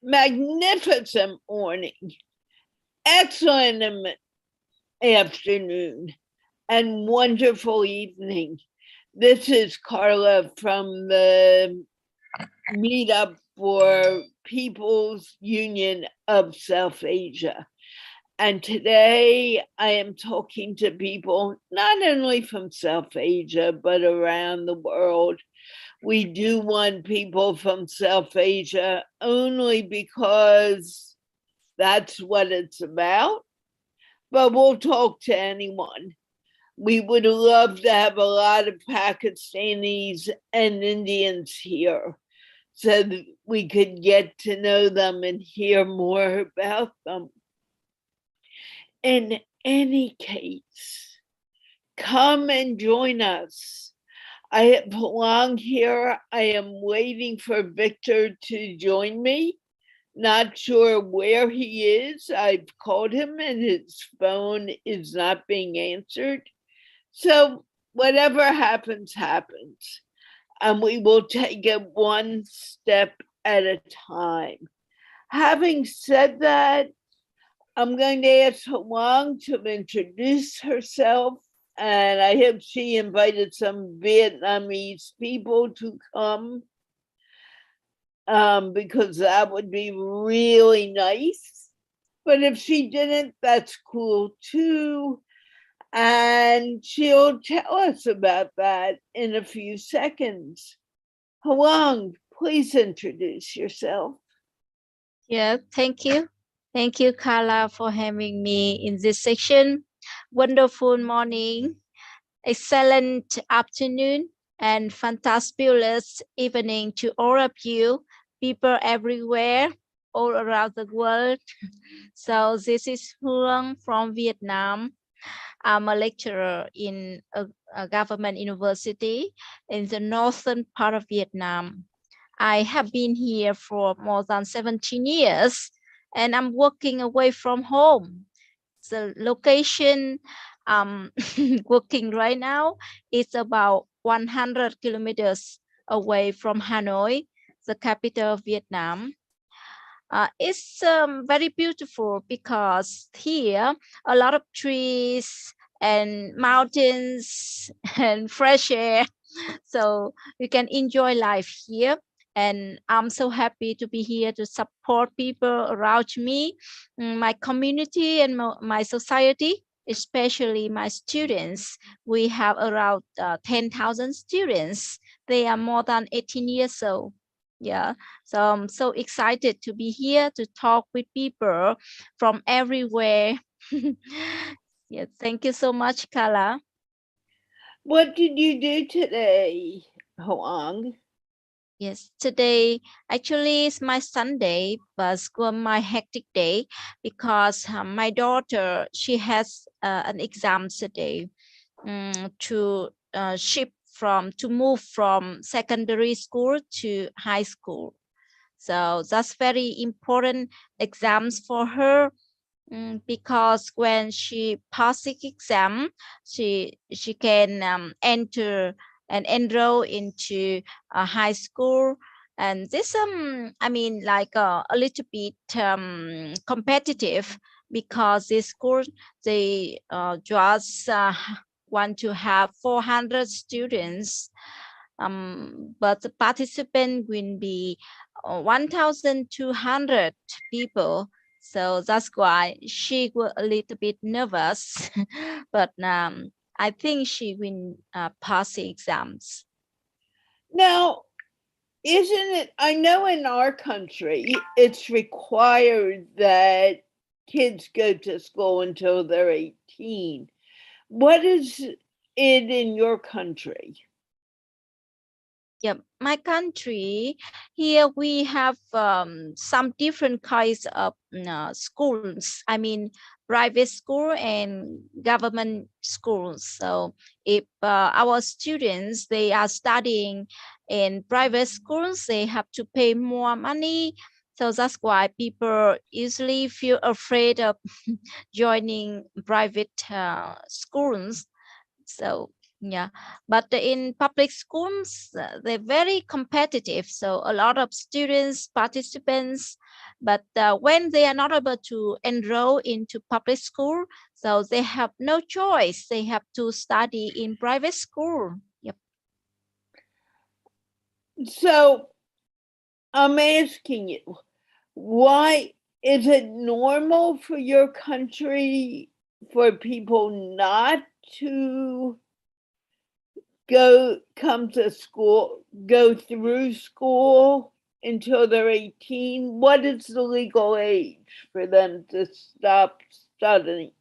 magnificent morning, excellent afternoon, and wonderful evening. This is Carla from the meetup for People's Union of South Asia. And today I am talking to people not only from South Asia, but around the world. We do want people from South Asia only because that's what it's about, but we'll talk to anyone. We would love to have a lot of Pakistanis and Indians here so that we could get to know them and hear more about them. In any case, come and join us. I belong here. I am waiting for Victor to join me. Not sure where he is. I've called him and his phone is not being answered. So whatever happens, happens. And we will take it one step at a time. Having said that, I'm going to ask Hoang to introduce herself, and I hope she invited some Vietnamese people to come because that would be really nice. But if she didn't, that's cool too. And she'll tell us about that in a few seconds. Hoang, please introduce yourself. Yeah, thank you. Thank you, Carla, for having me in this section. Wonderful morning, excellent afternoon, and fantabulous evening to all of you, people everywhere, all around the world. So this is Huang from Vietnam. I'm a lecturer in a government university in the northern part of Vietnam. I have been here for more than 17 years and I'm working away from home. The location I'm working right now is about 100 kilometers away from Hanoi, the capital of Vietnam. It's very beautiful because here a lot of trees and mountains and fresh air, so you can enjoy life here. And I'm so happy to be here to support people around me, my community and my society, especially my students. We have around 10,000 students. They are more than 18 years old. Yeah, so I'm so excited to be here to talk with people from everywhere. Yeah, thank you so much, Kala. What did you do today, Hoang? Yes, today actually is my Sunday, but it's my hectic day because my daughter she has an exam today to to move from secondary school to high school. So that's very important exams for her, because when she passes exam, she can enter and enroll into a high school. And this I mean like a little bit competitive because this school they just want to have 400 students, but the participant will be 1,200 people. So that's why she was a little bit nervous, but I think she will pass the exams. Now, isn't it? I know in our country it's required that kids go to school until they're 18. What is it in your country? Yeah, my country here we have some different kinds of schools. I mean, private school and government schools. So if our students they are studying in private schools, they have to pay more money. So that's why people usually feel afraid of joining private schools. So Yeah, but in public schools, they're very competitive. So a lot of students, participants, but when they are not able to enroll into public school, so they have no choice. They have to study in private school. Yep. So I'm asking you, why is it normal for your country for people not to come to school, go through school until they're 18? What is the legal age for them to stop studying?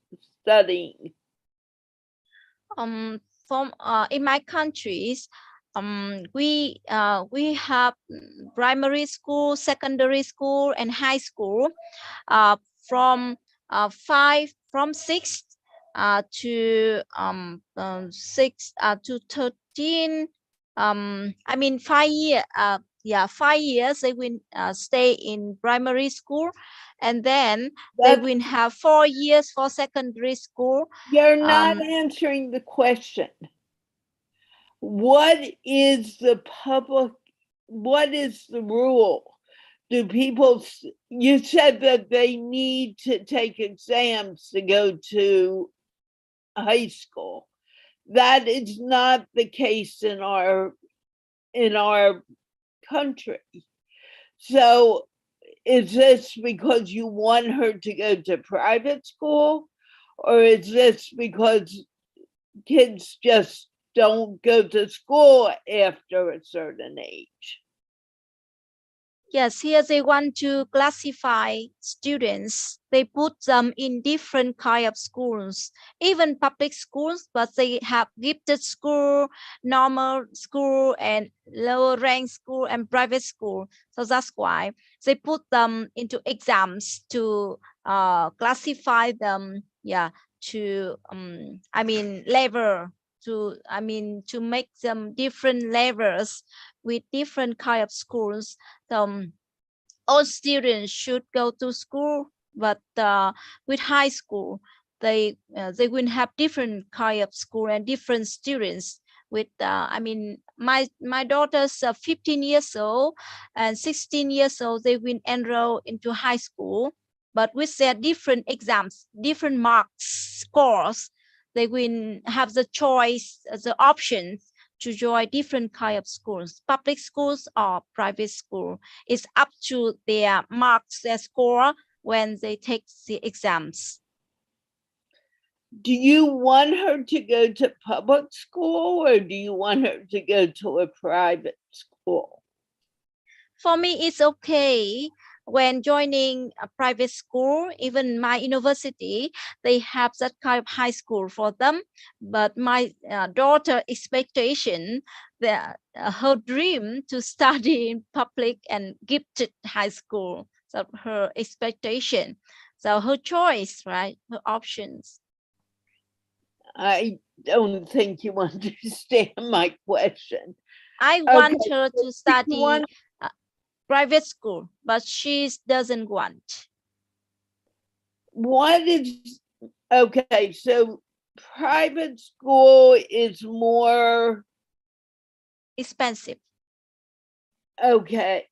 From in my countries, we have primary school, secondary school, and high school. Uh, from from 6 to 6 to 13. I mean 5 year. 5 years they will stay in primary school, and then they That's, will have 4 years for secondary school. you're not answering the question. What is the rule? Do people, you said that they need to take exams to go to high school. That is not the case in our country. So is this because you want her to go to private school, or is this because kids just don't go to school after a certain age? Yes, here they want to classify students. They put them in different kind of schools, even public schools, but they have gifted school, normal school, and lower rank school and private school. So that's why they put them into exams to classify them. Yeah, to level, to make them different levels with different kind of schools. All students should go to school, but with high school, they will have different kind of school and different students. With my daughter's 15 years old and 16 years old, they will enroll into high school, but with their different exams, different marks, scores, they will have the choice, the options to join different kind of schools, public schools or private school. It's up to their marks, their score when they take the exams. Do you want her to go to public school, or do you want her to go to a private school? For me, it's okay when joining a private school. Even my university, they have that kind of high school for them. But my daughter expectation, her dream to study in public and gifted high school. So her expectation. So her choice, right? Her options. I don't think you understand my question. I want her to study private school, but she doesn't want. What is, okay, so private school is more Expensive. okay.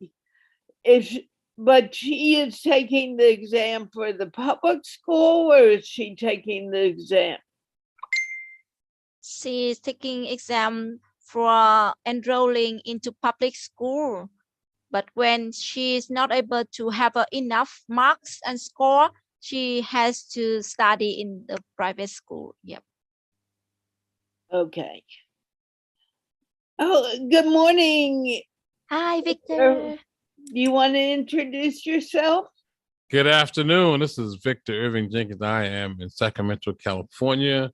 But she is taking the exam for the public school, or is she taking the exam? She is taking exam for enrolling into public school. But when she is not able to have enough marks and score, she has to study in the private school. Yep. Okay. Oh, good morning. Hi, Victor. Do you want to introduce yourself? Good afternoon. This is Victor Irving Jenkins. I am in Sacramento, California.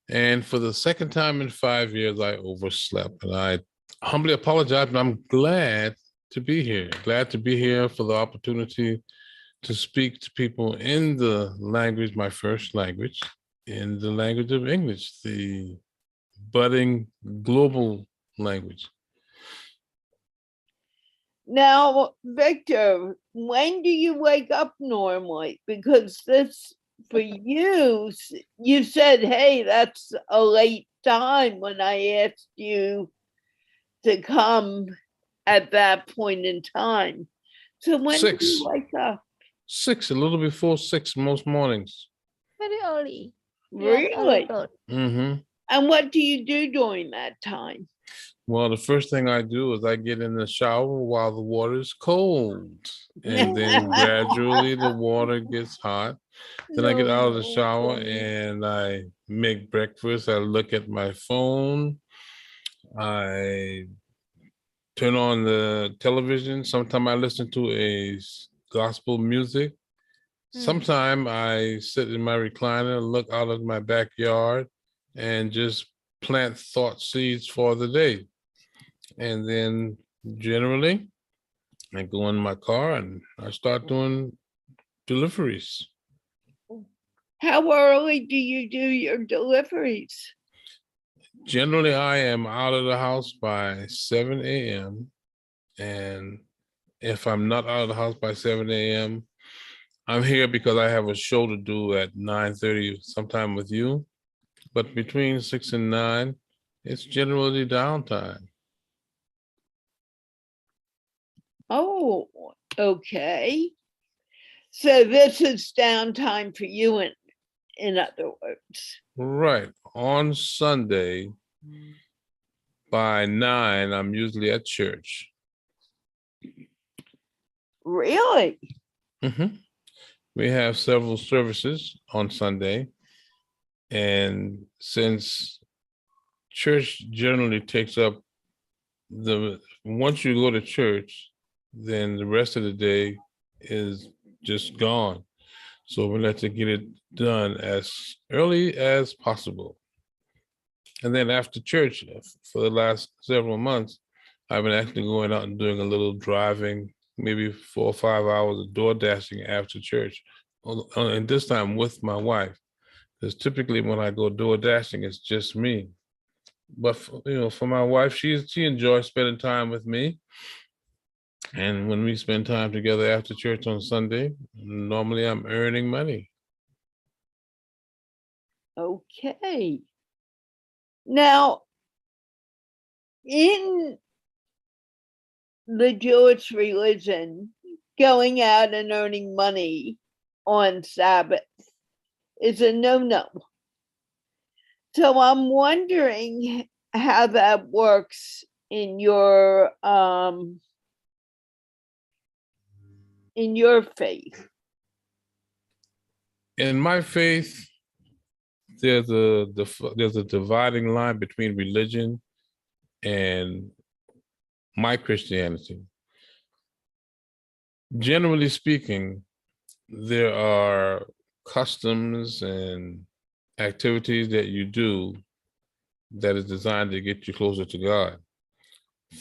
And for the second time in 5 years, I overslept. And I humbly apologize, but I'm glad to be here. Glad to be here for the opportunity to speak to people in the language, my first language, in the language of English, the budding global language. Now, Victor, when do you wake up normally? Because this, for you, you said, hey, that's a late time when I asked you to come at that point in time. So when do you 6. wake up? 6, a little before 6 most mornings. Very early. Yes, early Really? bird. Mm-hmm. And what do you do during that time? Well, the first thing I do is I get in the shower while the water is cold. And then gradually the water gets hot. Then I get out of the shower and I make breakfast. I look at my phone. I turn on the television. Sometimes I listen to gospel music. Sometimes I sit in my recliner, look out of my backyard, and just plant thought seeds for the day. And then generally, I go in my car and I start doing deliveries. How early do you do your deliveries? Generally, I am out of the house by 7 a.m. And if I'm not out of the house by 7 a.m., I'm here because I have a show to do at 9:30 sometime with you. But between 6 and 9, it's generally downtime. Oh, okay. So this is downtime for you, in other words. Right. On Sunday, by 9, I'm usually at church. Really? Mm-hmm. We have several services on Sunday. And since church generally takes up once you go to church, then the rest of the day is just gone. So we like to get it done as early as possible. And then after church, for the last several months, I've been actually going out and doing a little driving, maybe 4 or 5 hours of door dashing after church. And this time with my wife, because typically when I go door dashing, it's just me. But for my wife, she enjoys spending time with me. And when we spend time together after church on Sunday, normally I'm earning money. Okay. Now, in the Jewish religion, going out and earning money on Sabbath is a no-no. So I'm wondering how that works in your faith. In my faith, there's a dividing line between religion and my Christianity. Generally speaking, there are customs and activities that you do that is designed to get you closer to God.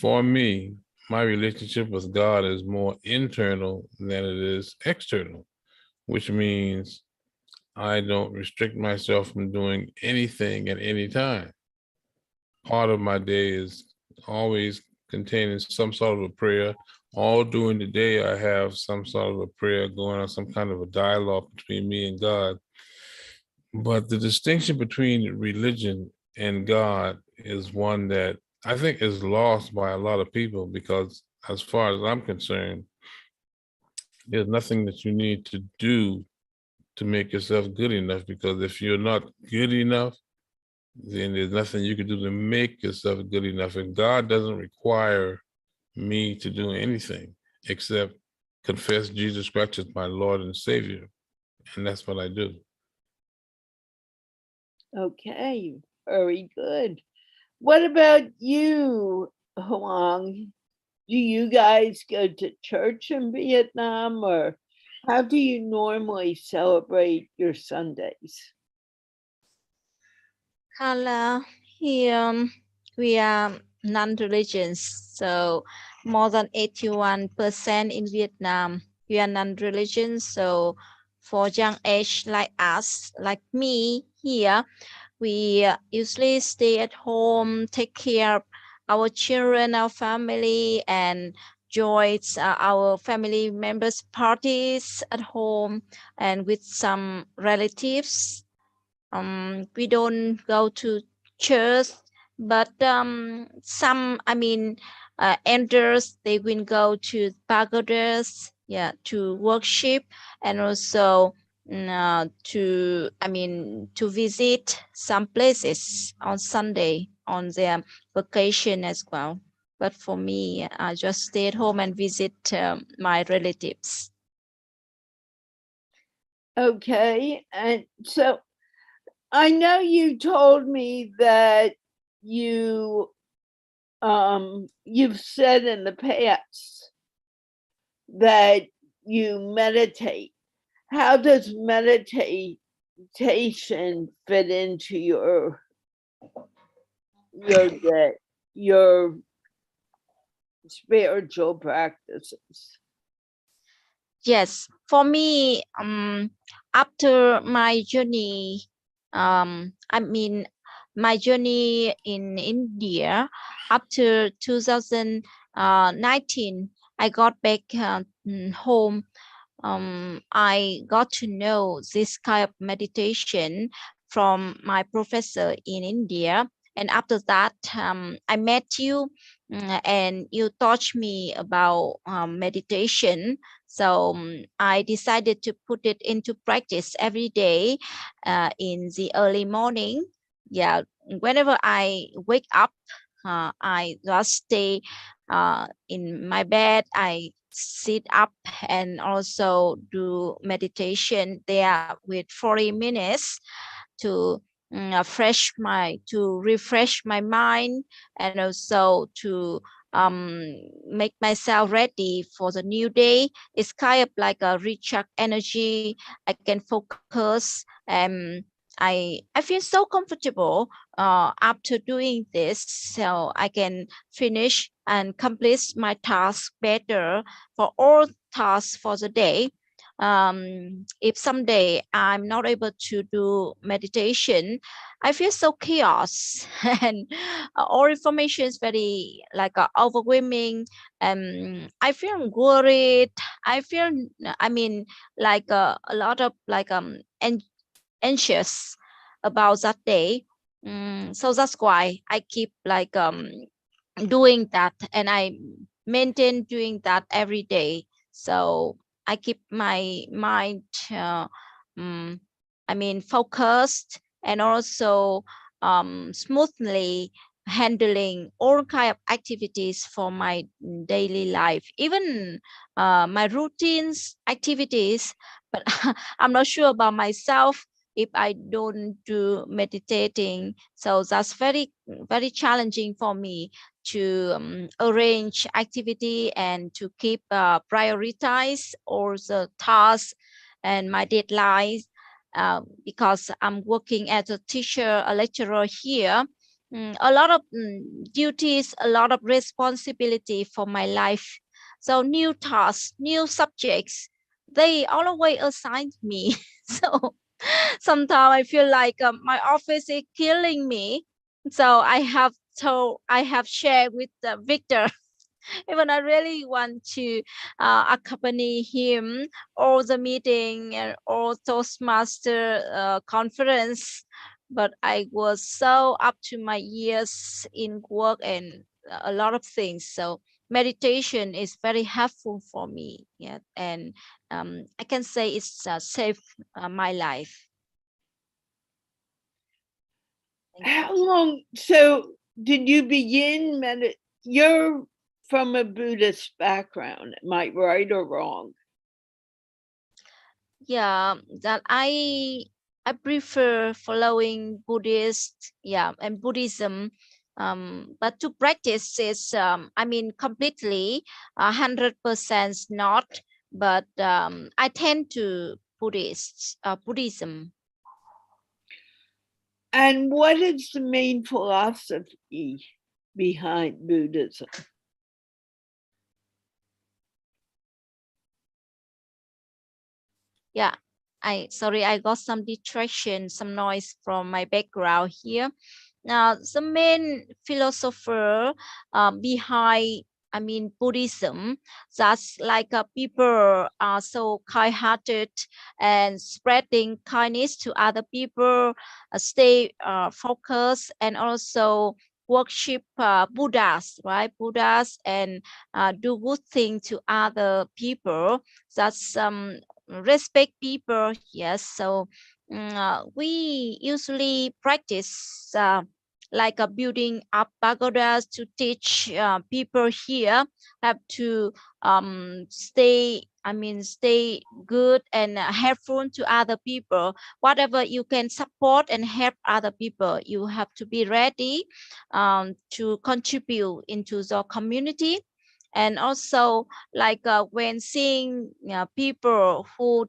For me, my relationship with God is more internal than it is external, which means I don't restrict myself from doing anything at any time. Part of my day is always containing some sort of a prayer. All during the day, I have some sort of a prayer going on, some kind of a dialogue between me and God. But the distinction between religion and God is one that I think is lost by a lot of people, because as far as I'm concerned, there's nothing that you need to do to make yourself good enough, because if you're not good enough, then there's nothing you can do to make yourself good enough. And God doesn't require me to do anything except confess Jesus Christ as my Lord and Savior. And that's what I do. Okay, very good. What about you, Hoang? Do you guys go to church in Vietnam, or how do you normally celebrate your Sundays? Carla, here we are non-religious, so more than 81% in Vietnam, we are non-religious. So for young age like us, like me here, we usually stay at home, take care of our children, our family, and join our family members' parties at home and with some relatives. We don't go to church, but some, elders, they will go to pagodas, yeah, to worship, and also to visit some places on Sunday on their vacation as well. But for me, I just stay at home and visit my relatives. Okay, and so I know you told me that you've said in the past that you meditate. How does meditation fit into your day, your spiritual practices? Yes, for me, after my journey, my journey in India, after 2019, I got back home. I got to know this kind of meditation from my professor in India. And after that, I met you, and you taught me about meditation. So I decided to put it into practice every day in the early morning. Yeah, whenever I wake up, I just stay in my bed. I sit up and also do meditation there with 40 minutes to refresh my mind, and also to make myself ready for the new day. It's kind of like a recharge energy. I can focus, and I feel so comfortable after doing this, so I can finish and complete my task better for all tasks for the day. If someday I'm not able to do meditation, I feel so chaos and all information is very like overwhelming. I feel worried. I feel, like a lot of like anxious about that day. So that's why I keep like doing that, and I maintain doing that every day. So I keep my mind um, focused, and also smoothly handling all kind of activities for my daily life, even my routines activities. But I'm not sure about myself if I don't do meditating. So that's very challenging for me to arrange activity and to keep prioritize all the tasks and my deadlines, because I'm working as a teacher, a lecturer here. A lot of duties, a lot of responsibility for my life. So new tasks, new subjects, they always assign me. So sometimes I feel like my office is killing me. So I have shared with Victor. Even I really want to accompany him or the meeting or Toastmaster conference, but I was so up to my ears in work and a lot of things. So meditation is very helpful for me. Yeah, and I can say it's saved my life. Thank you. How long? So, did you begin You're from a Buddhist background. Am I right or wrong? Yeah, that I prefer following Buddhist, yeah, and Buddhism. But to practice is, completely 100% not. But I tend to Buddhism. And what is the main philosophy behind Buddhism? Yeah, I got some distraction, some noise from my background here. Now, the main philosopher behind Buddhism, that's like people are so kind-hearted and spreading kindness to other people, stay focused, and also worship Buddhas, right? Buddhas, and do good thing to other people. That's respect people. Yes. So we usually practice like a building up pagodas to teach people here have to stay good and helpful to other people. Whatever you can support and help other people, you have to be ready to contribute into the community. And also, like when seeing people who are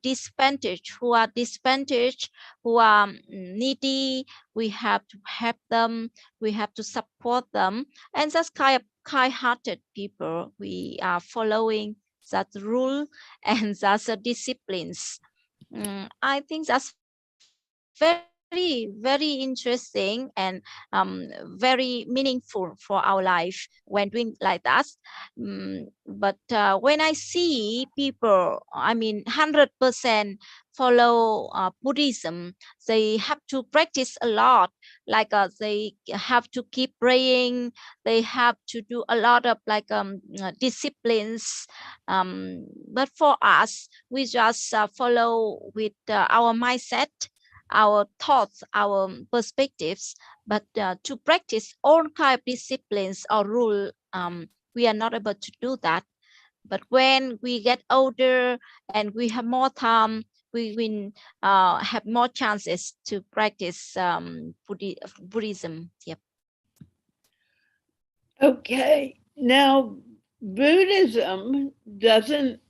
disadvantaged, who are needy, we have to help them, we have to support them. And that's kind-hearted people. We are following that rule and that's a disciplines. I think that's very interesting and very meaningful for our life when doing like that. But when I see people, 100% follow Buddhism, they have to practice a lot. Like they have to keep praying, they have to do a lot of like disciplines. But for us, we just follow with our mindset, our thoughts, our perspectives. But to practice all kind of disciplines or rule, we are not able to do that. But when we get older and we have more time, we will have more chances to practice Buddhism. Yep. Okay, now Buddhism doesn't,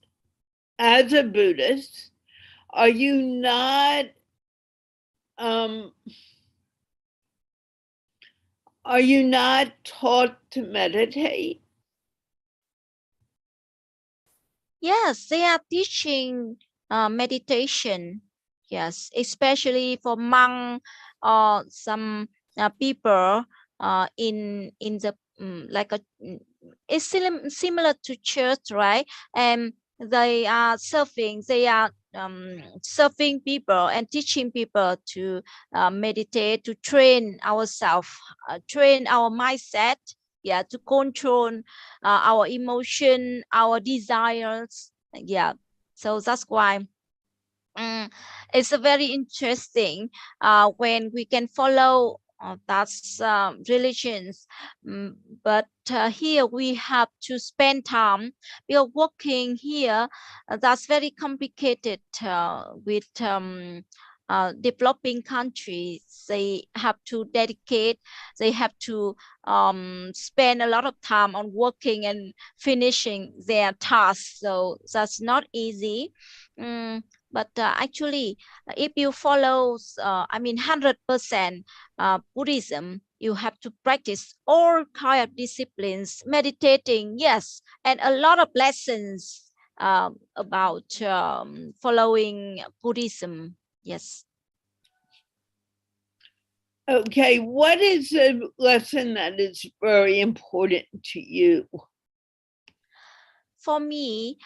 as a Buddhist, are you not taught to meditate? Yes, they are teaching meditation. Yes, especially for monk or some people in the like a it's similar to church, right? And they are serving. They are serving people and teaching people to meditate, to train ourselves, train our mindset, yeah, to control our emotion, our desires. Yeah. So that's why it's a very interesting when we can follow that's religions. But here we have to spend time. We are working here. That's very complicated with developing countries. They have to dedicate, they have to spend a lot of time on working and finishing their tasks. So that's not easy. But actually, if you follow, 100% Buddhism, you have to practice all kind of disciplines, meditating, yes, and a lot of lessons about following Buddhism. Yes. Okay, what is a lesson that is very important to you? For me,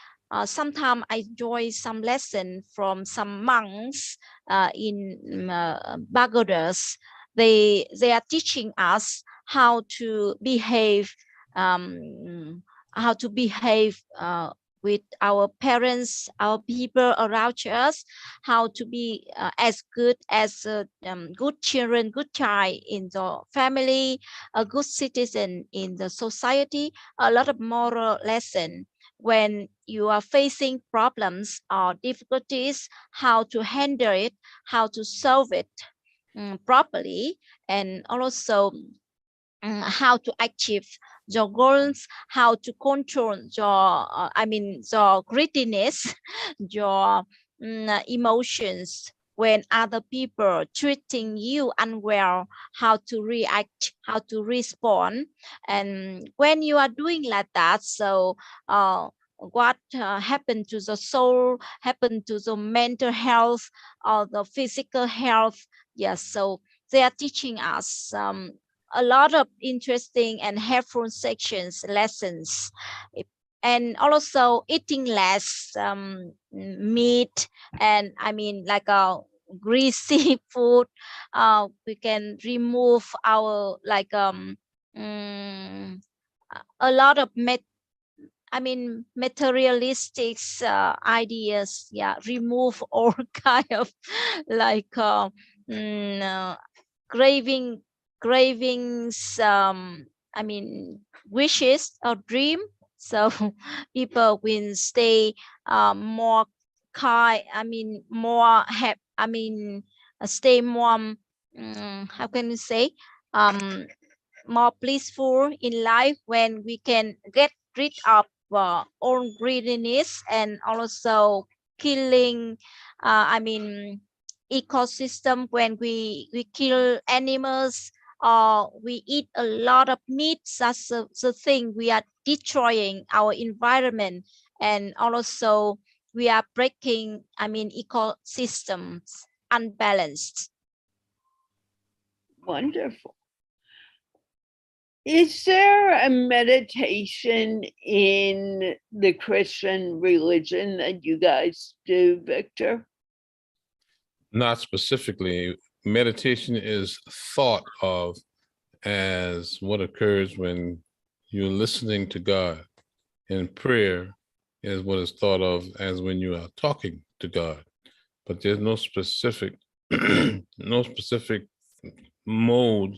sometimes I enjoy some lesson from some monks in Bangladesh. They are teaching us how to behave, how to behave with our parents, our people around us, how to be as good as good children, good child in the family, a good citizen in the society. A lot of moral lesson when you are facing problems or difficulties, how to handle it, how to solve it properly, and also how to achieve your goals, how to control your, your greediness, your emotions when other people treating you unwell, how to react, how to respond. And when you are doing like that, so what happened to the soul, happened to the mental health or the physical health. Yes, so they are teaching us a lot of interesting and helpful sections, lessons, and also eating less meat, and I mean like a greasy food. We can remove our like a lot of materialistic ideas. Yeah, remove all kind of like craving cravings. Wishes or dream. So people will stay more kind. More have. Stay more. How can you say? Um, More blissful in life when we can get rid of all greediness, and also killing ecosystem when we kill animals, or we eat a lot of meat. That's the thing, we are destroying our environment, and also we are breaking ecosystems unbalanced. Wonderful. Is there a meditation in the Christian religion that you guys do, Victor? Not specifically. Meditation is thought of as what occurs when you're listening to God, and prayer is what is thought of as when you are talking to God. But there's no specific no specific mode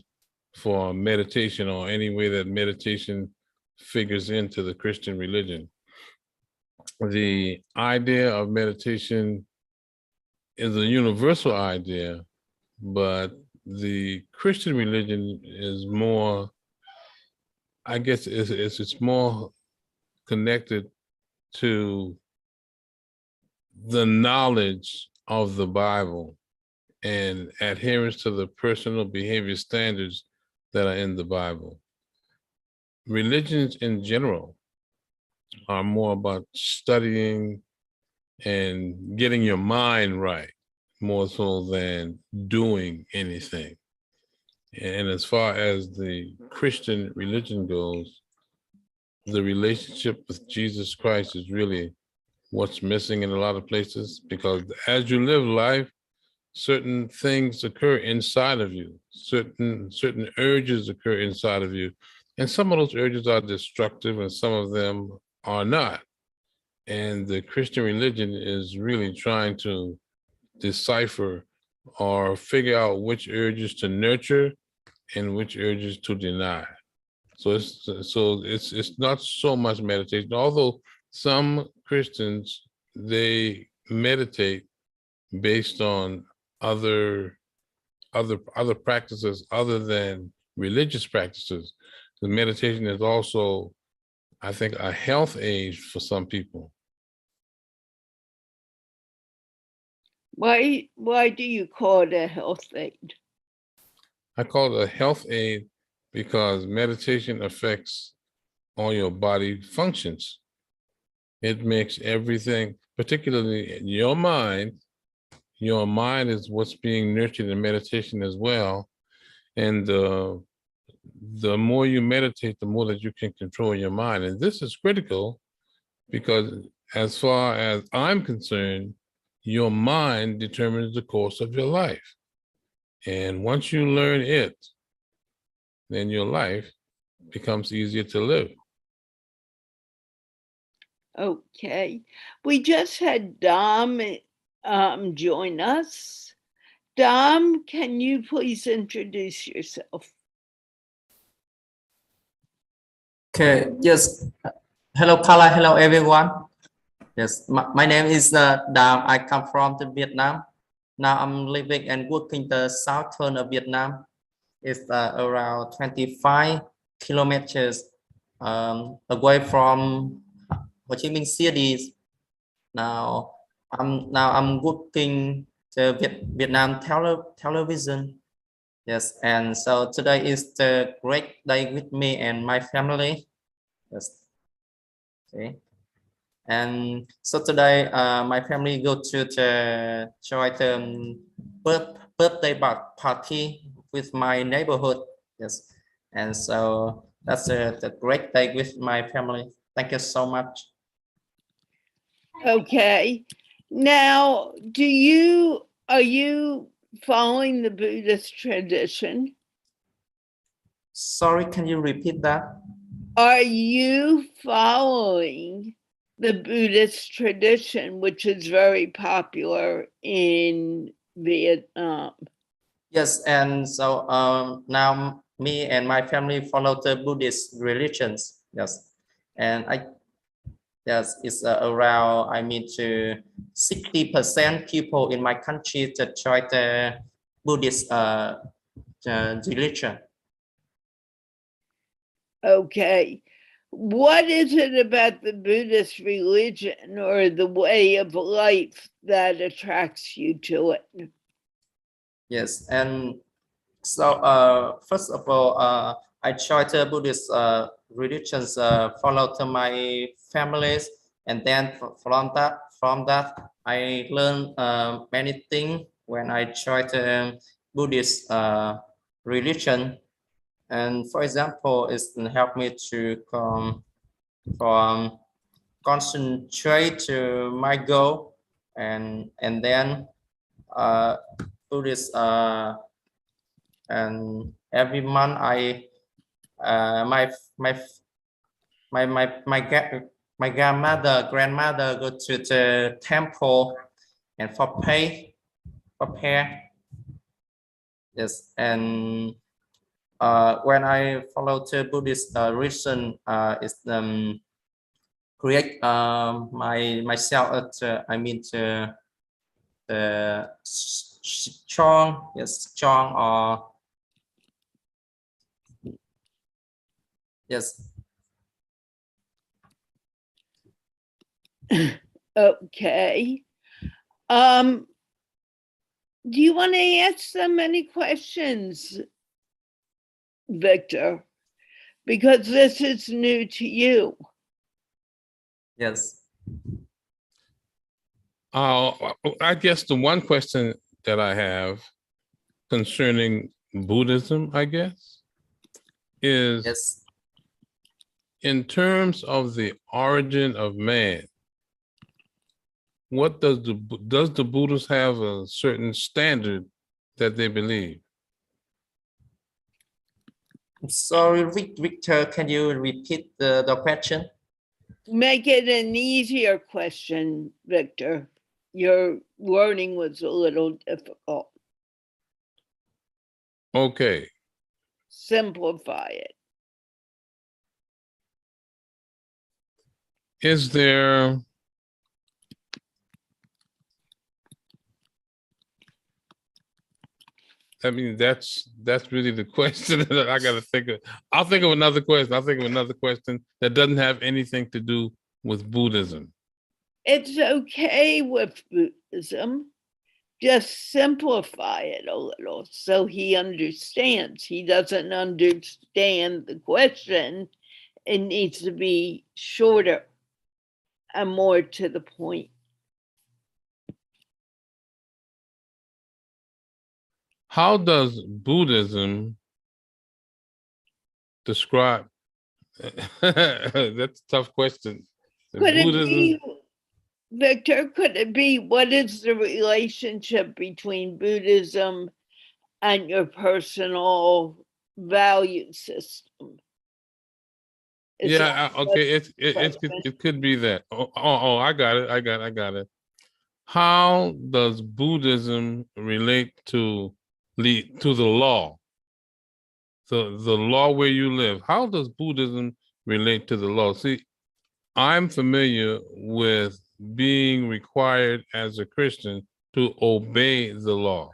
for meditation, or any way that meditation figures into the Christian religion. The idea of meditation is a universal idea, but the Christian religion is more, I guess it's more connected to the knowledge of the Bible and adherence to the personal behavior standards that are in the Bible. Religions in general are more about studying and getting your mind right, more so than doing anything. And as far as the Christian religion goes, the relationship with Jesus Christ is really what's missing in a lot of places, because as you live life, certain things occur inside of you, certain urges occur inside of you, and some of those urges are destructive and some of them are not. And the Christian religion is really trying to decipher or figure out which urges to nurture and which urges to deny. So it's not so much meditation, although some Christians, they meditate based on other practices other than religious practices. The meditation is also, I think, a health aid for some people. Why do you call it a health aid? I call it a health aid because meditation affects all your body functions. It makes everything, particularly your mind is what's being nurtured in meditation as well. And the more you meditate, the more that you can control your mind. And this is critical because as far as I'm concerned, your mind determines the course of your life. And once you learn it, then your life becomes easier to live. Okay. We just had Dom join us. Dom, can you please introduce yourself? Okay, yes. Hello, Carla. Hello, everyone. Yes, my name is Dam. I come from the Vietnam. Now I'm living and working in the southern of Vietnam. It's around 25 kilometers away from Ho Chi Minh City. Now I'm working the Vietnam television. Yes, and so today is the great day with me and my family. Yes. Okay. And so today, my family go to the join the birthday party with my neighborhood. Yes, And so that's a great day with my family. Thank you so much. Okay. Now, are you following the Buddhist tradition? Sorry, can you repeat that? Are you following the Buddhist tradition, which is very popular in Vietnam? Yes, and so now me and my family follow the Buddhist religions. Yes, and yes, it's around, I mean, to 60% people in my country to join the Buddhist religion. Okay. What is it about the Buddhist religion or the way of life that attracts you to it? Yes, and so first of all, I joined the Buddhist religions, follow to my families, and then from that, I learned many things when I joined the Buddhist religion. And for example, it's helped me to come from concentrate to my goal, and then Buddhist and every month I my grandmother go to the temple and for prayer. Yes, and when I follow the Buddhist religion, it's create myself I mean to strong, yes, strong or yes. Okay. Do you want to ask them any questions, Victor? Because this is new to you. Yes. I guess the one question that I have concerning Buddhism, I guess, is Yes. in terms of the origin of man, what does the Buddhists have a certain standard that they believe? Sorry, Victor, can you repeat the question? Make it an easier question, Victor. Your wording was a little difficult. Okay. Simplify it. Is there I mean, that's really the question that I got to think of. I'll think of another question. I'll think of another question that doesn't have anything to do with Buddhism. It's okay with Buddhism. Just simplify it a little so he understands. He doesn't understand the question. It needs to be shorter and more to the point. How does Buddhism describe? That's a tough question. Could it be, Victor, could it be, what is the relationship between Buddhism and your personal value system? Yeah, okay. It could be that. Oh, I got it. How does Buddhism relate to the law? The law where you live. How does Buddhism relate to the law? See, I'm familiar with being required as a Christian to obey the law.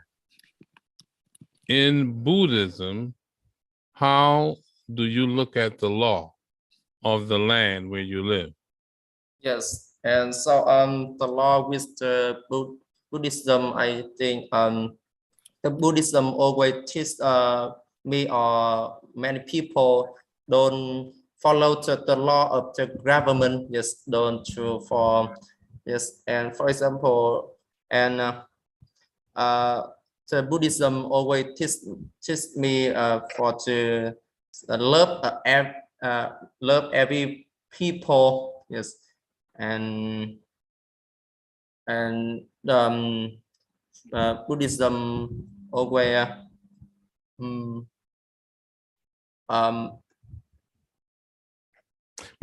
In Buddhism, how do you look at the law of the land where you live? Yes, and so the law with the Buddhism, I think the Buddhism always teach me or many people don't follow the law of the government. Yes, don't to for yes, and for example, and the Buddhism always teach me for to love love every people. Yes, and Buddhism always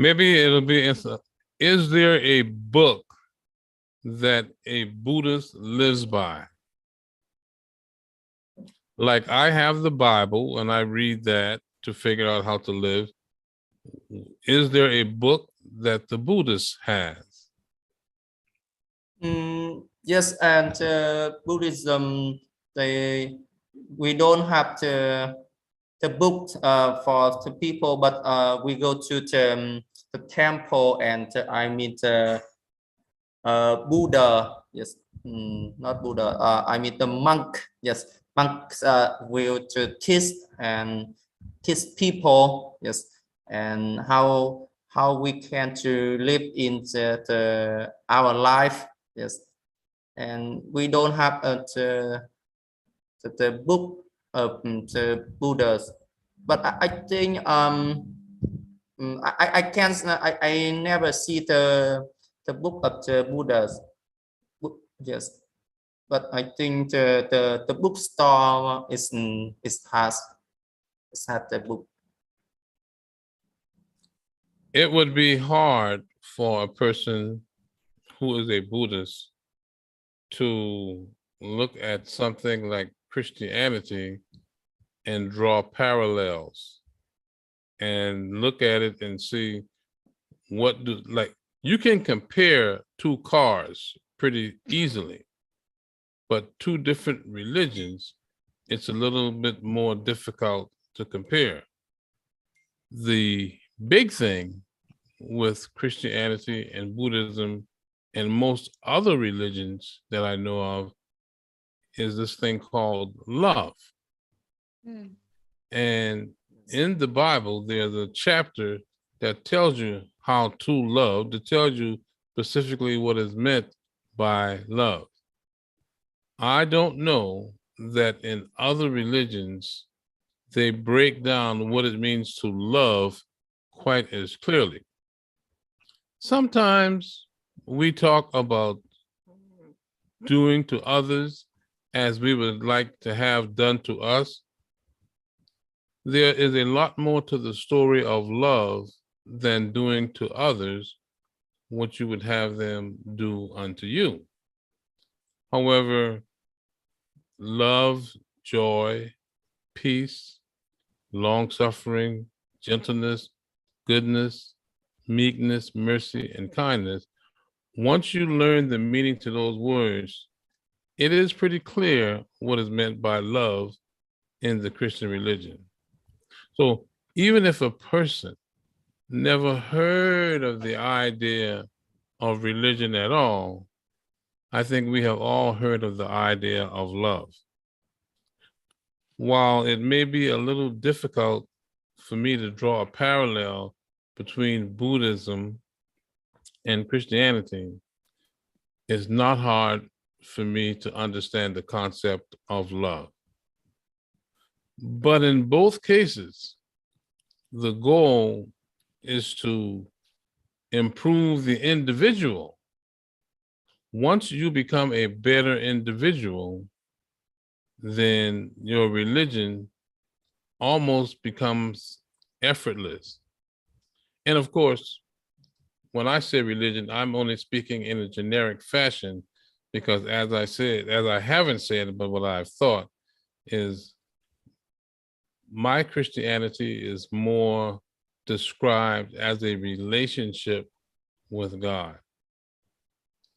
Maybe it'll be, is there a book that a Buddhist lives by? Like I have the Bible and I read that to figure out how to live. Is there a book that the Buddhist has? yes, and Buddhism, we don't have the book for the people, but we go to the temple and I mean the Buddha. Yes, not Buddha. I mean the monk. Yes, monks will to teach people. Yes, and how we can to live in our life. Yes, and we don't have the book of the Buddhas, but I think I can't I never see the book of the Buddhas. Yes, but I think the bookstore has the book. It would be hard for a person who is a Buddhist to look at something like Christianity and draw parallels and look at it and see what do, like, you can compare two cars pretty easily, but two different religions, it's a little bit more difficult to compare. The big thing with Christianity and Buddhism and most other religions that I know of is this thing called love. And in the Bible, there's a chapter that tells you how to love, that tells you specifically what is meant by love. I don't know that in other religions, they break down what it means to love quite as clearly. Sometimes we talk about doing to others as we would like to have done to us. There is a lot more to the story of love than doing to others what you would have them do unto you. However, love, joy, peace, long-suffering, gentleness, goodness, meekness, mercy, and kindness, once you learn the meaning to those words, it is pretty clear what is meant by love in the Christian religion. So even if a person never heard of the idea of religion at all, I think we have all heard of the idea of love. While it may be a little difficult for me to draw a parallel between Buddhism and Christianity, it's not hard for me to understand the concept of love. But in both cases, the goal is to improve the individual. Once you become a better individual, then your religion almost becomes effortless. And of course, when I say religion, I'm only speaking in a generic fashion because as I haven't said, but what I've thought is my Christianity is more described as a relationship with God.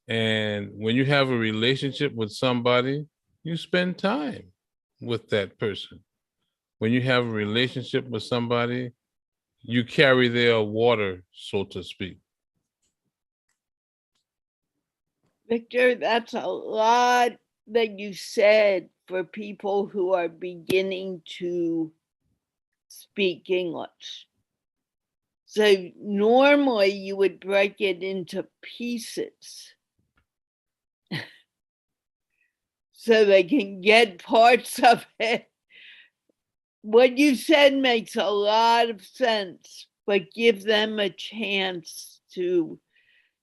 And when you have a relationship with somebody, you spend time with that person. When you have a relationship with somebody, you carry their water, so to speak. Victor, that's a lot that you said for people who are beginning to speak English. So normally you would break it into pieces so they can get parts of it what you said makes a lot of sense, but give them a chance to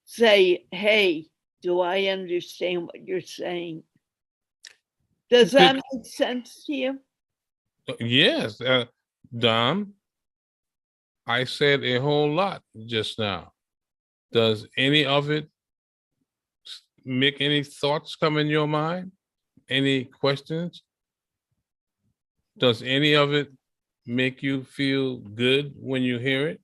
say, hey, do I understand what you're saying? Does that make sense to you? Yes, Dom, I said a whole lot just now. Does any of it make any thoughts come in your mind? Any questions? Does any of it make you feel good when you hear it?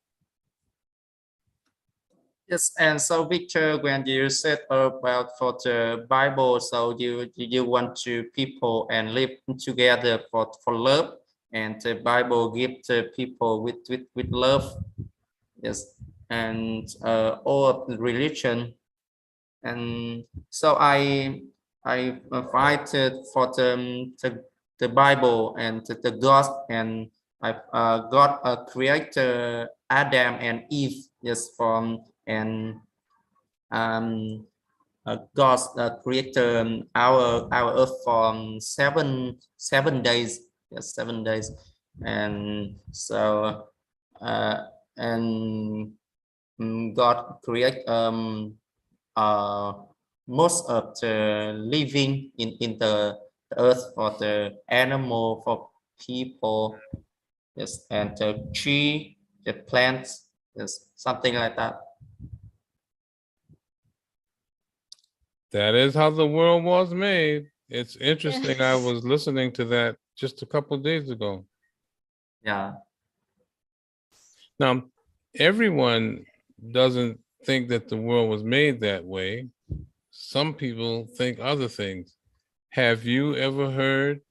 Yes, and so Victor, when you said about for the Bible, so you want to people and live together for love, and the Bible give the people with love. Yes, and all of the religion, and so I fight for the Bible and the God, and I God created Adam and Eve, yes, from and God created our earth from seven days, yes, 7 days, and so uh, and God create most of the living in the earth, for the animal, for people, yes, and the tree, the plants, yes, something like that. That is how the world was made. It's interesting. I Yes. was listening to that just a couple of days ago. Yeah. Now, everyone doesn't think that the world was made that way. Some people think other things. Have you ever heard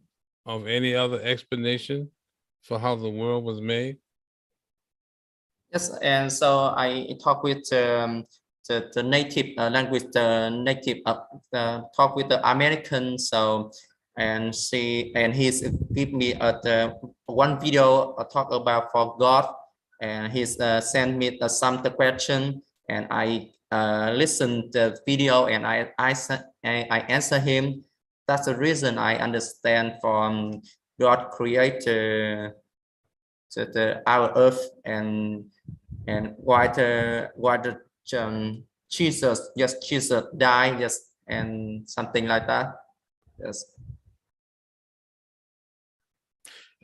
of any other explanation for how the world was made? Yes, and so I talk with the native language, the native talk with the American. So and see, and he's give me the one video talk about for God, and he's sent me some the question, and I listen the video, and I answer him. That's the reason I understand from God created our earth, and why the Jesus, yes, Jesus died, yes, and something like that. Yes.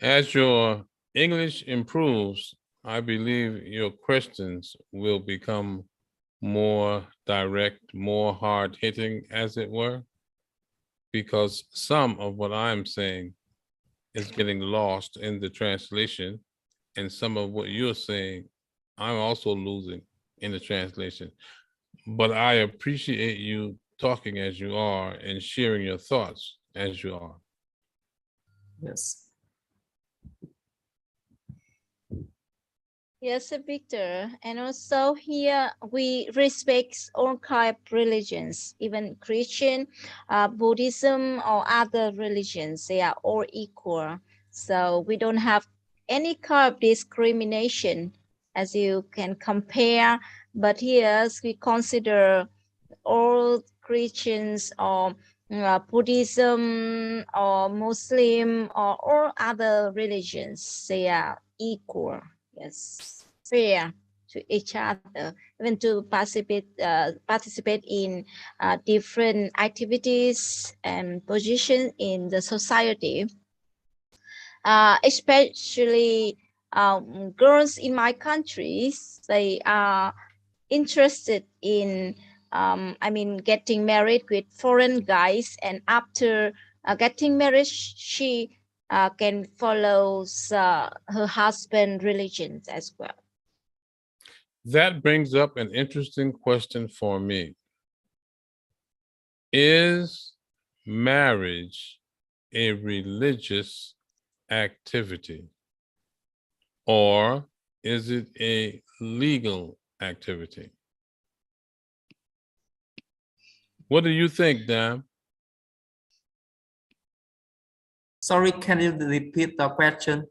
As your English improves, I believe your questions will become more direct, more hard hitting, as it were, because some of what I'm saying is getting lost in the translation, and some of what you're saying, I'm also losing in the translation. But I appreciate you talking as you are and sharing your thoughts as you are. Yes. Yes, Victor. And also here we respect all kind of religions, even Christian, Buddhism, or other religions. They are all equal. So we don't have any kind of discrimination, as you can compare. But here we consider all Christians or Buddhism or Muslim or all other religions. They are equal. Yes, fair to each other, even to participate in different activities and positions in the society. Especially girls in my country, they are interested in getting married with foreign guys, and after getting married, she can follow her husband religions as well. That brings up an interesting question for me. Is marriage a religious activity, or is it a legal activity? What do you think, Dan? Sorry, can you repeat the question?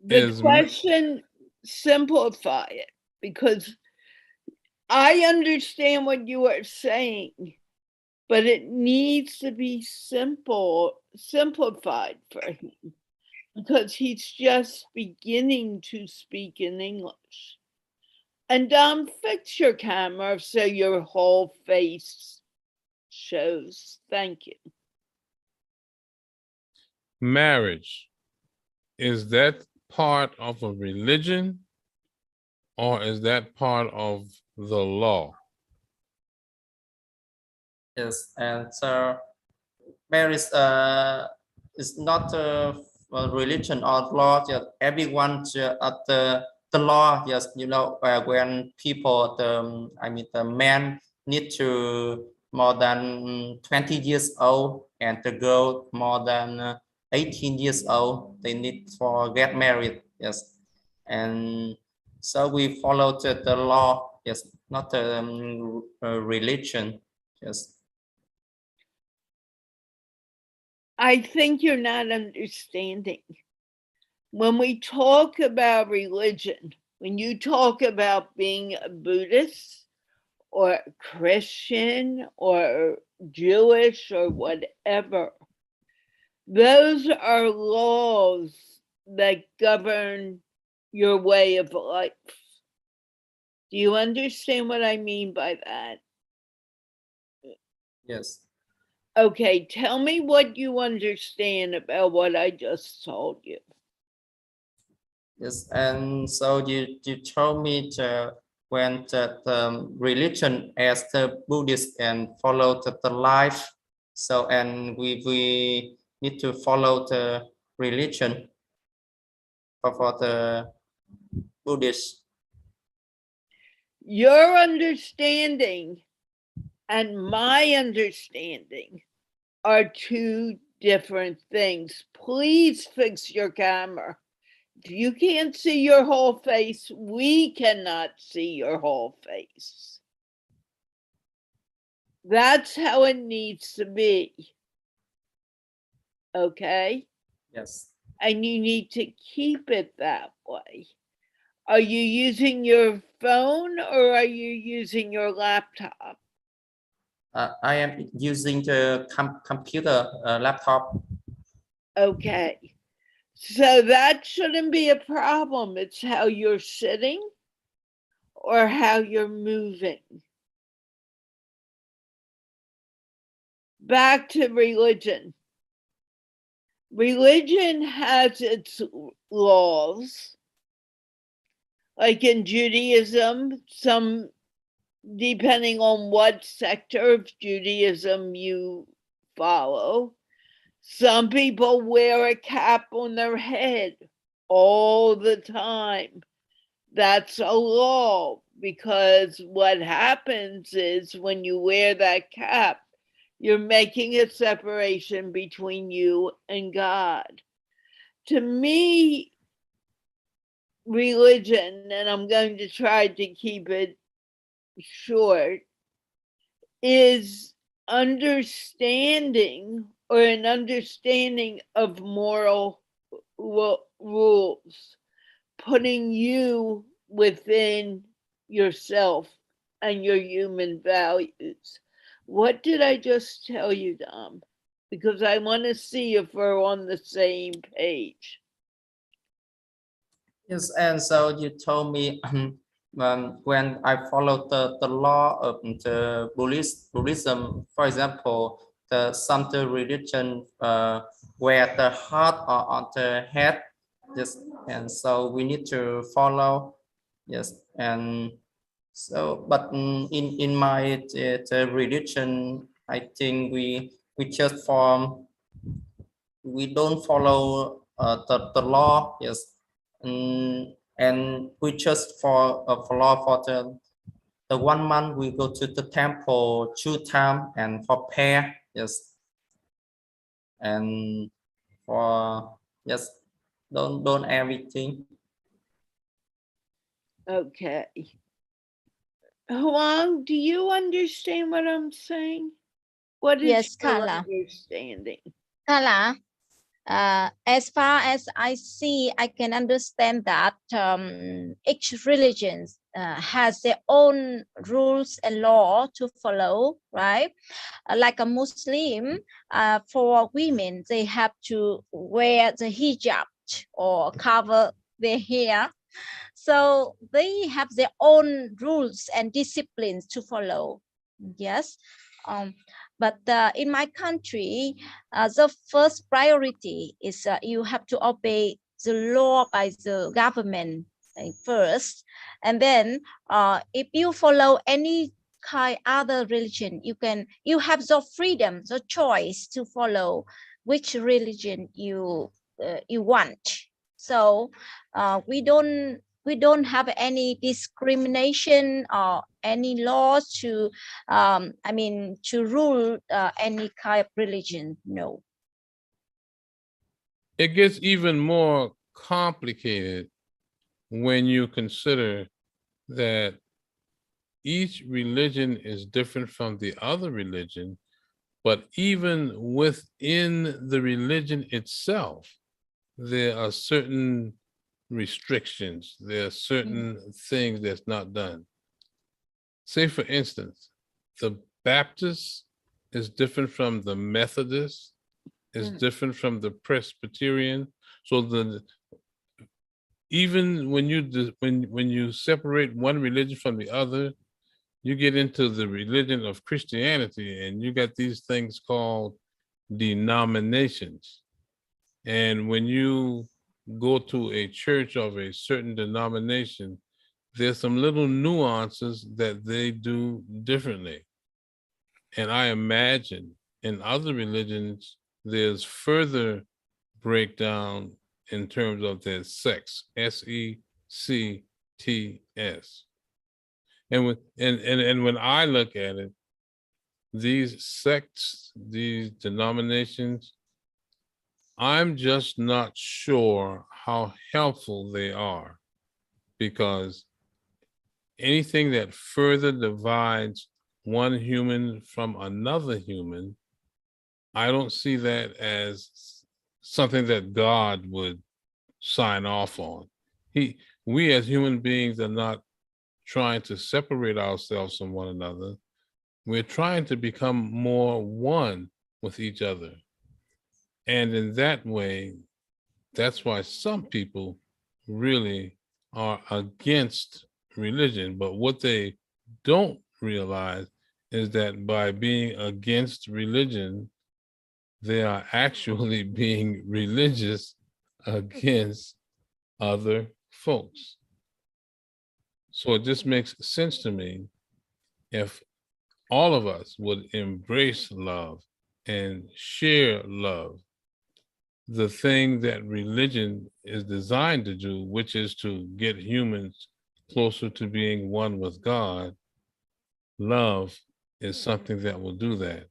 The question, simplify it, because I understand what you are saying, but it needs to be simplified for him. because he's just beginning to speak in English. And fix your camera so your whole face shows. Thank you. Marriage, is that part of a religion or is that part of the law? Yes, and so marriage is not a religion or law. Just everyone at the law. Yes, you know, when people, the man need to more than 20 years old and the girl more than 18 years old, they need for get married. Yes, and so we follow the law. Yes, not a religion. Yes. I think you're not understanding. When we talk about religion, when you talk about being a Buddhist or Christian or Jewish or whatever, those are laws that govern your way of life. Do you understand what I mean by that? Yes. Okay, tell me what you understand about what I just told you. Yes, and so you told me when the religion as the Buddhist and follow the life. So and we need to follow the religion for the Buddhist. Your understanding and my understanding are two different things. Please fix your camera. If you can't see your whole face, we cannot see your whole face. That's how it needs to be. Okay? Yes. And you need to keep it that way. Are you using your phone or are you using your laptop? I am using the computer laptop. Okay. So that shouldn't be a problem. It's how you're sitting or how you're moving. Back to religion. Religion has its laws. Like in Judaism, some, depending on what sector of Judaism you follow, some people wear a cap on their head all the time. That's a law, because what happens is when you wear that cap, you're making a separation between you and God. To me, religion, and I'm going to try to keep it short, is understanding or an understanding of moral rules, putting you within yourself and your human values. What did I just tell you, Dom? Because I want to see if we're on the same page. Yes, and so you told me when I follow the law of the Buddhism, for example, some religion where the heart or on the head, yes, and so we need to follow, yes, and so but in my the religion, I think we just we don't follow the law, yes, and we just follow for the 1 month we go to the temple 2 times and for prayer, yes, and for yes, don't everything. Okay. Huang, do you understand what I'm saying? What is Yes, your Carla. understanding? Carla, as far as I see, I can understand that each religion has their own rules and law to follow, right? Like a Muslim, for women, they have to wear the hijab hat or cover their hair. So they have their own rules and disciplines to follow. Yes. But in my country, the first priority is you have to obey the law by the government first, and then if you follow any kind other religion, you have the freedom, the choice to follow which religion you want. So we don't have any discrimination or any laws to to rule any kind of religion. No. It gets even more complicated when you consider that each religion is different from the other religion, but even within the religion itself, there are certain restrictions. There are certain things that's not done. Say, for instance, the Baptist is different from the Methodist, is different from the Presbyterian. So even when you separate one religion from the other, you get into the religion of Christianity, and you got these things called denominations. And when you go to a church of a certain denomination, there's some little nuances that they do differently. And I imagine in other religions, there's further breakdown in terms of their sects, SECTS. And when I look at it, these sects, these denominations, I'm just not sure how helpful they are, because anything that further divides one human from another human, I don't see that as something that God would sign off on. We as human beings are not trying to separate ourselves from one another. We're trying to become more one with each other. And in that way, that's why some people really are against religion. But what they don't realize is that by being against religion, they are actually being religious against other folks. So it just makes sense to me if all of us would embrace love and share love, the thing that religion is designed to do, which is to get humans closer to being one with God. Love is something that will do that,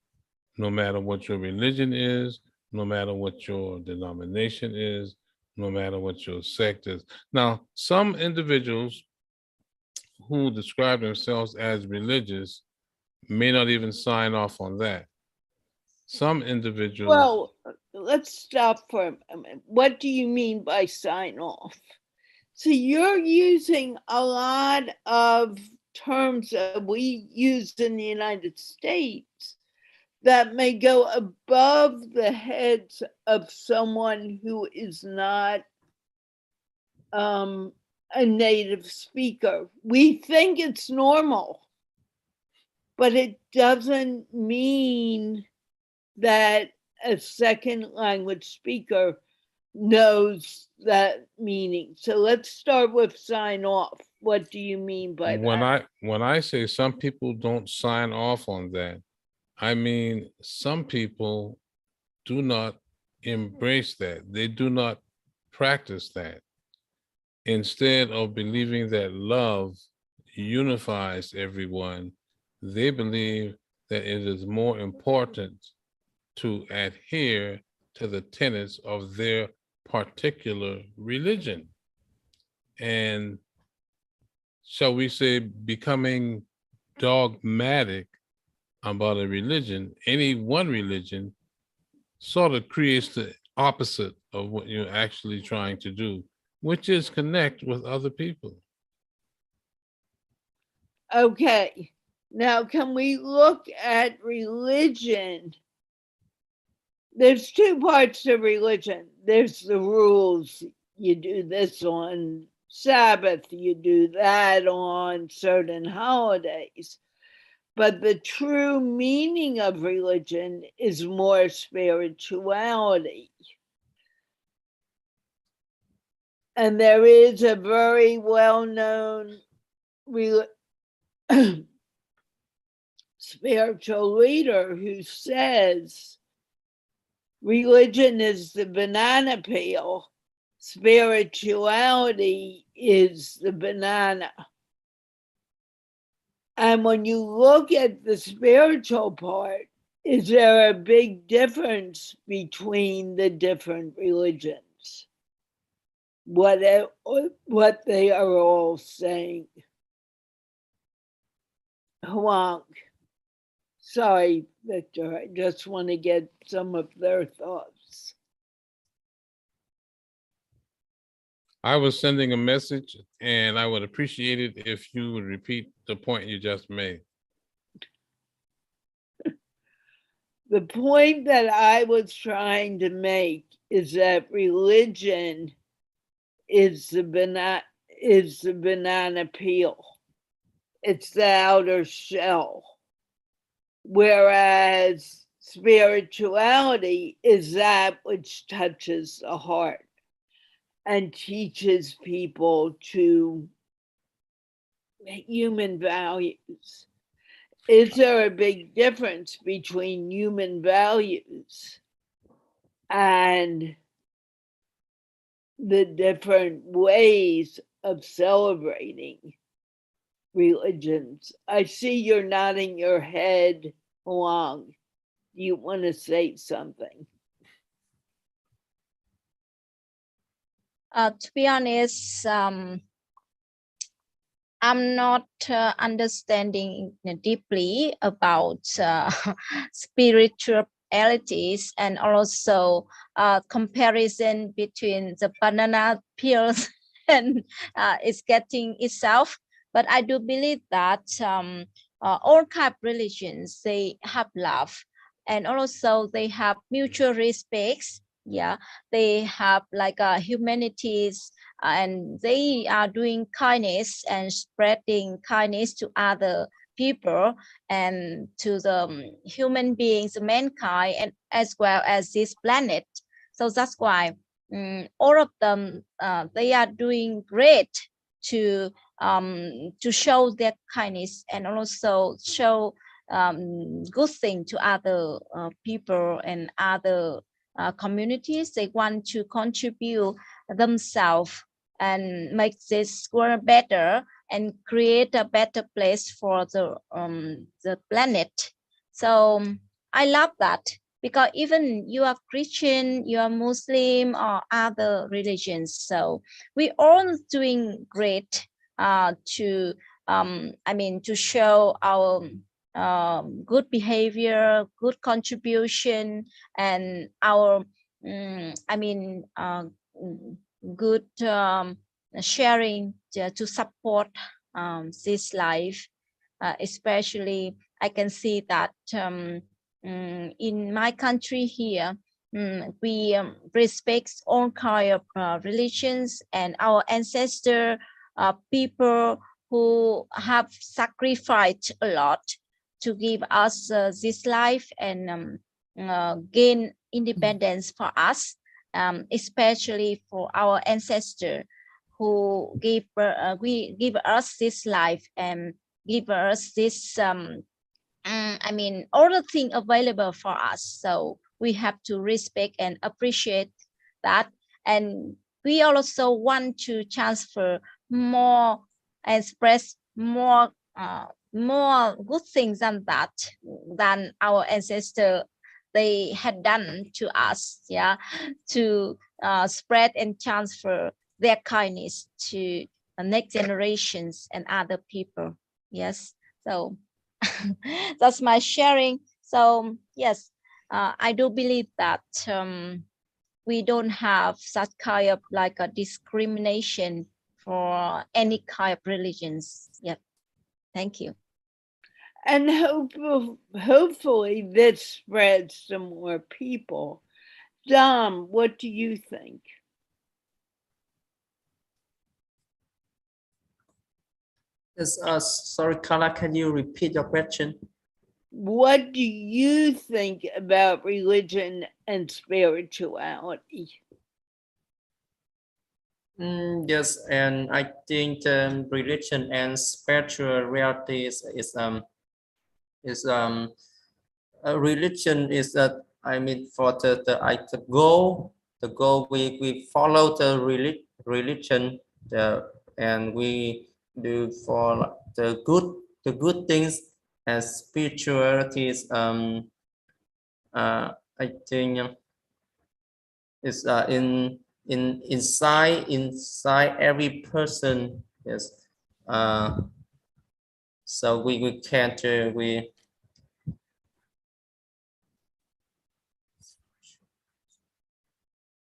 no matter what your religion is, no matter what your denomination is, no matter what your sect is. Now, some individuals who describe themselves as religious may not even sign off on that. Some individuals. Well, let's stop for a minute. What do you mean by sign off? So you're using a lot of terms that we use in the United States that may go above the heads of someone who is not a native speaker. We think it's normal, but it doesn't mean that a second language speaker knows that meaning. So let's start with sign off. What do you mean by that? When I say some people don't sign off on that, I mean some people do not embrace that. They do not practice that. Instead of believing that love unifies everyone, they believe that it is more important to adhere to the tenets of their particular religion. And shall we say, becoming dogmatic about a religion, any one religion, sort of creates the opposite of what you're actually trying to do, which is connect with other people. Okay, now can we look at religion there's two parts to religion. There's the rules. You do this on Sabbath, you do that on certain holidays. But the true meaning of religion is more spirituality. And there is a very well-known spiritual leader who says religion is the banana peel, spirituality is the banana. And when you look at the spiritual part, is there a big difference between the different religions? What they are all saying. Huang. Sorry, Victor, I just want to get some of their thoughts. I was sending a message, and I would appreciate it if you would repeat the point you just made. The point that I was trying to make is that religion is the banana peel. It's the outer shell. Whereas spirituality is that which touches the heart and teaches people to human values. Is there a big difference between human values and the different ways of celebrating religions? I see you're nodding your head along. Do you want to say something? To be honest, I'm not understanding deeply about spiritualities and also comparison between the banana peels and it's getting itself. But I do believe that all kind of religions, they have love and also they have mutual respects. Yeah, they have like humanities and they are doing kindness and spreading kindness to other people and to the human beings, mankind, and as well as this planet. So that's why all of them, they are doing great to show their kindness and also show good thing to other people and other communities. They want to contribute themselves and make this world better and create a better place for the planet. So I love that because even you are Christian, you are Muslim or other religions. So we all doing great to to show our good behavior, good contribution, and our good sharing to support this life. Especially, I can see that in my country here, we respect all kind of religions and our ancestor people who have sacrificed a lot to give us this life and gain independence for us, especially for our ancestor who give us this life and give us this all the things available for us. So we have to respect and appreciate that, and we also want to transfer more and express more good things than that, than our ancestors they had done to us. Yeah, to spread and transfer their kindness to the next generations and other people. Yes, so that's my sharing. So yes, I do believe that we don't have such kind of like a discrimination for any kind of religions. Yep. Thank you. And hopefully this spreads to more people. Dom, what do you think? Yes, sorry, Carla, can you repeat your question? What do you think about religion and spirituality? Yes, and I think religion and spiritual reality is a religion is that I mean for the goal we follow the religion and we do for the good things, and spirituality is I think is inside every person. Yes, so we can't we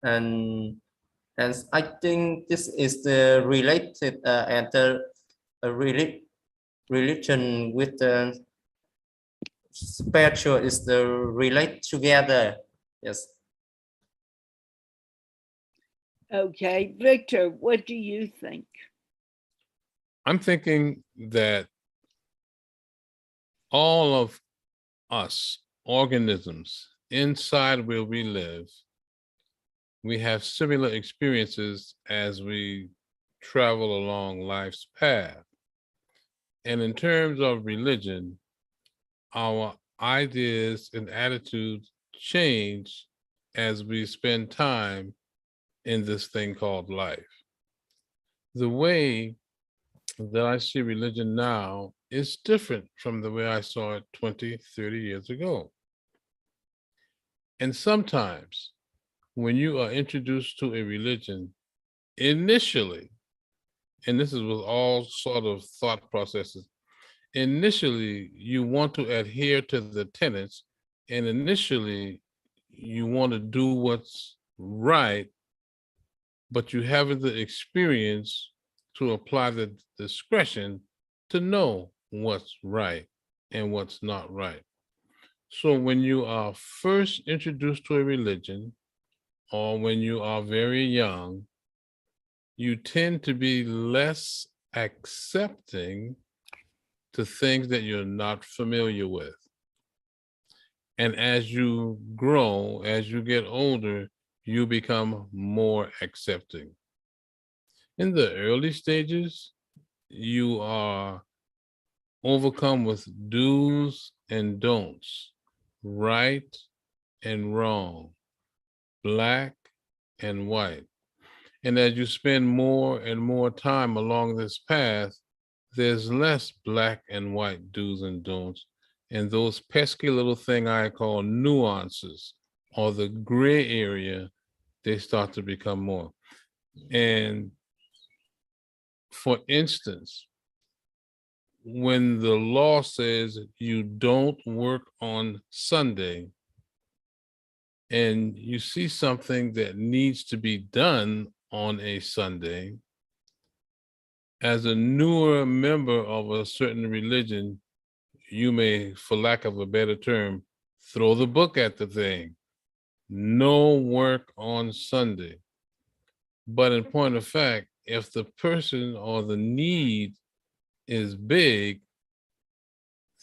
and I think this is the related and the religion with the spiritual is the relate together. Yes. Okay, Victor, what do you think? I'm thinking that all of us organisms inside where we live, we have similar experiences as we travel along life's path. And in terms of religion, our ideas and attitudes change as we spend time in this thing called life. The way that I see religion now is different from the way I saw it 20, 30 years ago. And sometimes when you are introduced to a religion initially, and this is with all sort of thought processes, initially you want to adhere to the tenets, and initially you want to do what's right, but you haven't the experience to apply the discretion to know what's right and what's not right. So when you are first introduced to a religion, or when you are very young, you tend to be less accepting to things that you're not familiar with. And as you grow, as you get older, you become more accepting. In the early stages, you are overcome with do's and don'ts, right and wrong, black and white. And as you spend more and more time along this path, there's less black and white do's and don'ts. And those pesky little thing I call nuances or the gray area, they start to become more. And for instance, when the law says you don't work on Sunday and you see something that needs to be done on a Sunday, as a newer member of a certain religion, you may, for lack of a better term, throw the book at the thing. No work on Sunday. But in point of fact, if the person or the need is big,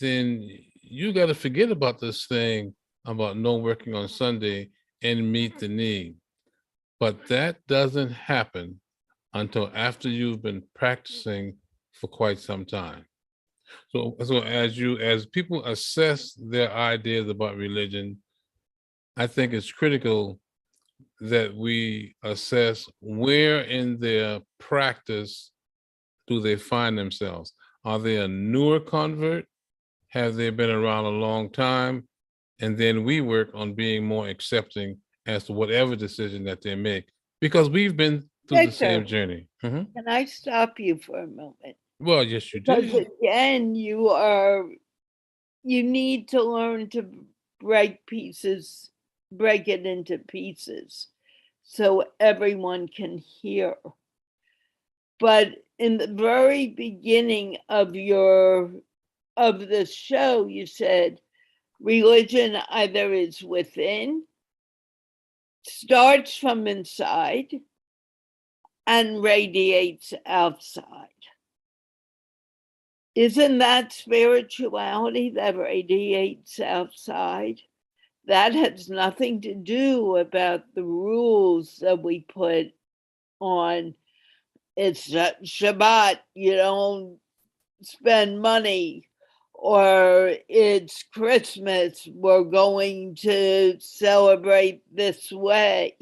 then you got to forget about this thing about no working on Sunday and meet the need. But that doesn't happen until after you've been practicing for quite some time. So as people assess their ideas about religion, I think it's critical that we assess where in their practice do they find themselves. Are they a newer convert? Have they been around a long time? And then we work on being more accepting as to whatever decision that they make, because we've been through the same Victor, journey. Mhm. can I stop you for a moment? Well, yes, you Because did. again, you need to learn to break it into pieces so everyone can hear. But in the very beginning of your of the show, you said religion either is within, starts from inside, and radiates outside. Isn't that spirituality that radiates outside? That has nothing to do about the rules that we put on. It's Shabbat, you don't spend money, or it's Christmas, we're going to celebrate this way.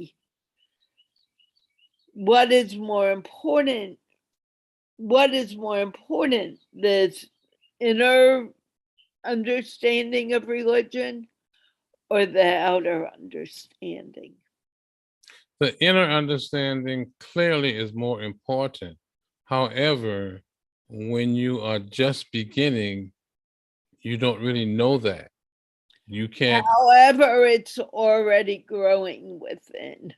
What is more important? This inner understanding of religion or the outer understanding? The inner understanding clearly is more important. However, when you are just beginning, you don't really know that. You can't. However, it's already growing within.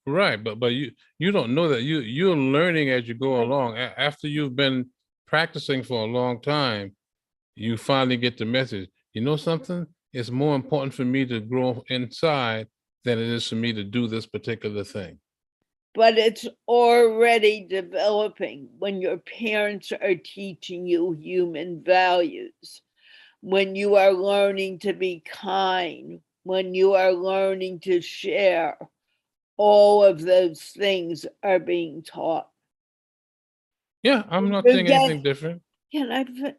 Right, but you don't know that. You're learning as you go along. After you've been practicing for a long time, you finally get the message. You know something? It's more important for me to grow inside than it is for me to do this particular thing. But it's already developing when your parents are teaching you human values, when you are learning to be kind, when you are learning to share. All of those things are being taught. Yeah, I'm not saying anything different. Can I?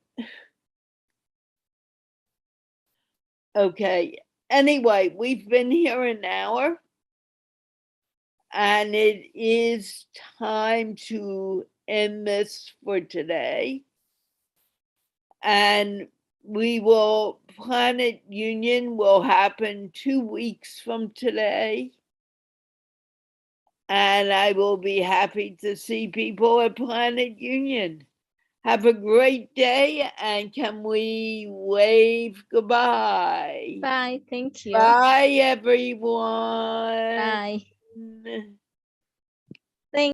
Okay. Anyway, we've been here an hour, and it is time to end this for today. And Planet Union will happen 2 weeks from today. And I will be happy to see people at Planet Union. Have a great day, and can we wave goodbye? Bye. Thank you. Bye, everyone. Bye.